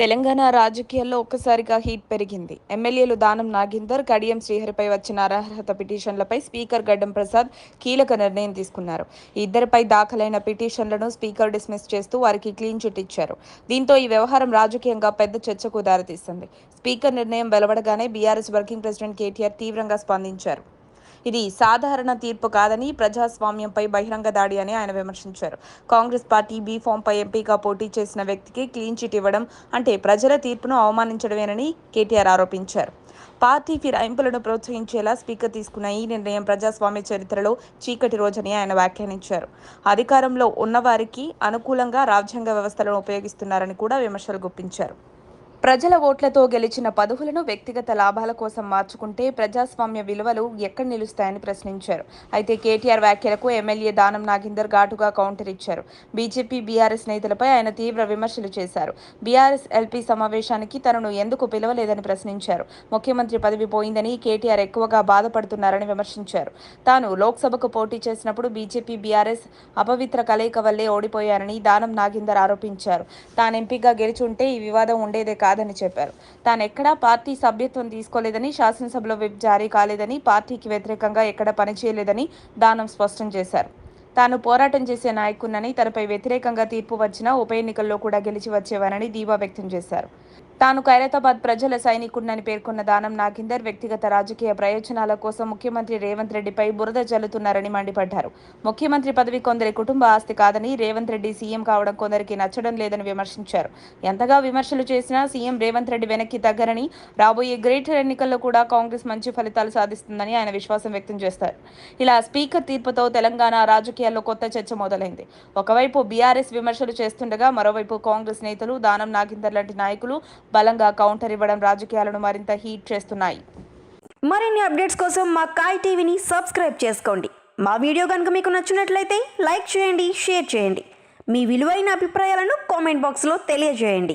తెలంగాణ రాజకీయాల్లో ఒక్కసారిగా హీట్ పెరిగింది. ఎమ్మెల్యేలు దానం నాగేందర్, కడియం శ్రీహరిపై వచ్చిన అనర్హత పిటిషన్లపై స్పీకర్ గడ్డం ప్రసాద్ కీలక నిర్ణయం తీసుకున్నారు. ఈ ఇద్దరిపై దాఖలైన పిటిషన్లను స్పీకర్ డిస్మిస్ చేస్తూ వారికి క్లీన్ చిట్ ఇచ్చారు. దీంతో ఈ వ్యవహారం రాజకీయంగా పెద్ద చర్చకు దారితీస్తుంది. స్పీకర్ నిర్ణయం వెలువడగానే బీఆర్ఎస్ వర్కింగ్ ప్రెసిడెంట్ కేటీఆర్ తీవ్రంగా స్పందించారు. ఇది సాధారణ తీర్పు కాదని, ప్రజాస్వామ్యంపై బహిరంగ దాడి అని ఆయన విమర్శించారు. కాంగ్రెస్ పార్టీ బీ ఫామ్పై ఎంపీగా పోటీ చేసిన వ్యక్తికి క్లీన్ చిట్ ఇవ్వడం అంటే ప్రజల తీర్పును అవమానించడమేనని కేటీఆర్ ఆరోపించారు. పార్టీ ఫిరాయింపులను ప్రోత్సహించేలా స్పీకర్ తీసుకున్న ఈ నిర్ణయం ప్రజాస్వామ్య చరిత్రలో చీకటి రోజని ఆయన వ్యాఖ్యానించారు. అధికారంలో ఉన్నవారికి అనుకూలంగా రాజ్యాంగ వ్యవస్థలను ఉపయోగిస్తున్నారని కూడా విమర్శలు గుప్పించారు. ప్రజల ఓట్లతో గెలిచిన పదవులను వ్యక్తిగత లాభాల కోసం మార్చుకుంటే ప్రజాస్వామ్య విలువలు ఎక్కడ నిలుస్తాయని ప్రశ్నించారు. అయితే కేటీఆర్ వ్యాఖ్యలకు ఎమ్మెల్యే దానం నాగేందర్ ఘాటుగా కౌంటర్ ఇచ్చారు. బీజేపీ, బీఆర్ఎస్ నేతలపై ఆయన తీవ్ర విమర్శలు చేశారు. బీఆర్ఎస్ ఎల్పీ సమావేశానికి తనను ఎందుకు పిలవలేదని ప్రశ్నించారు. ముఖ్యమంత్రి పదవి పోయిందని కేటీఆర్ ఎక్కువగా బాధపడుతున్నారని విమర్శించారు. తాను లోక్సభకు పోటీ చేసినప్పుడు బీజేపీ, బీఆర్ఎస్ అపవిత్ర కలయిక వల్లే ఓడిపోయారని దానం నాగేందర్ ఆరోపించారు. తాను ఎంపీగా గెలిచి ఉంటే ఈ వివాదం ఉండేదే కాదని చెప్పారు. తానెక్కడా పార్టీ సభ్యత్వం తీసుకోలేదని, శాసనసభలో విప్ జారీ కాలేదని, పార్టీకి వ్యతిరేకంగా ఎక్కడ పనిచేయలేదని దానం స్పష్టం చేశారు. తాను పోరాటం చేసే నాయకున్నని, తనపై వ్యతిరేకంగా తీర్పు వచ్చినా ఉప ఎన్నికల్లో కూడా గెలిచి వచ్చేవారని ధీమా వ్యక్తం చేశారు. తాను ఖైరతాబాద్ ప్రజల సైనికుడినని పేర్కొన్న దానం నాగేందర్ వ్యక్తిగత రాజకీయ ప్రయోజనాల కోసం ముఖ్యమంత్రి రేవంత్ రెడ్డిపై బురద జల్లుతున్నారని మండిపడ్డారు. ముఖ్యమంత్రి పదవి కొందరి కుటుంబ ఆస్తి కాదని, రేవంత్ రెడ్డి సీఎం కావడం కొందరికి నచ్చడం లేదని విమర్శించారు. ఎంతగా విమర్శలు చేసినా సీఎం రేవంత్ రెడ్డి వెనక్కి తగ్గరని, రాబోయే గ్రేటర్ ఎన్నికల్లో కూడా కాంగ్రెస్ మంచి ఫలితాలు సాధిస్తుందని ఆయన విశ్వాసం వ్యక్తం చేస్తారు. ఇలా స్పీకర్ తీర్పుతో తెలంగాణ రాజకీయాల్లో కొత్త చర్చ మొదలైంది. ఒకవైపు బీఆర్ఎస్ విమర్శలు చేస్తుండగా మరోవైపు కాంగ్రెస్ నేతలు, దానం నాగేందర్ లాంటి నాయకులు బలంగా కౌంటర్ ఇవ్వడం రాజకీయాలను మరింత హీట్ చేస్తున్నాయి. మరిన్ని అప్డేట్స్ కోసం మా కాయ్ టీవీని సబ్స్క్రైబ్ చేసుకోండి. మా వీడియో కనుక మీకు నచ్చినట్లయితే లైక్ చేయండి, షేర్ చేయండి. మీ విలువైన అభిప్రాయాలను కామెంట్ బాక్స్లో తెలియజేయండి.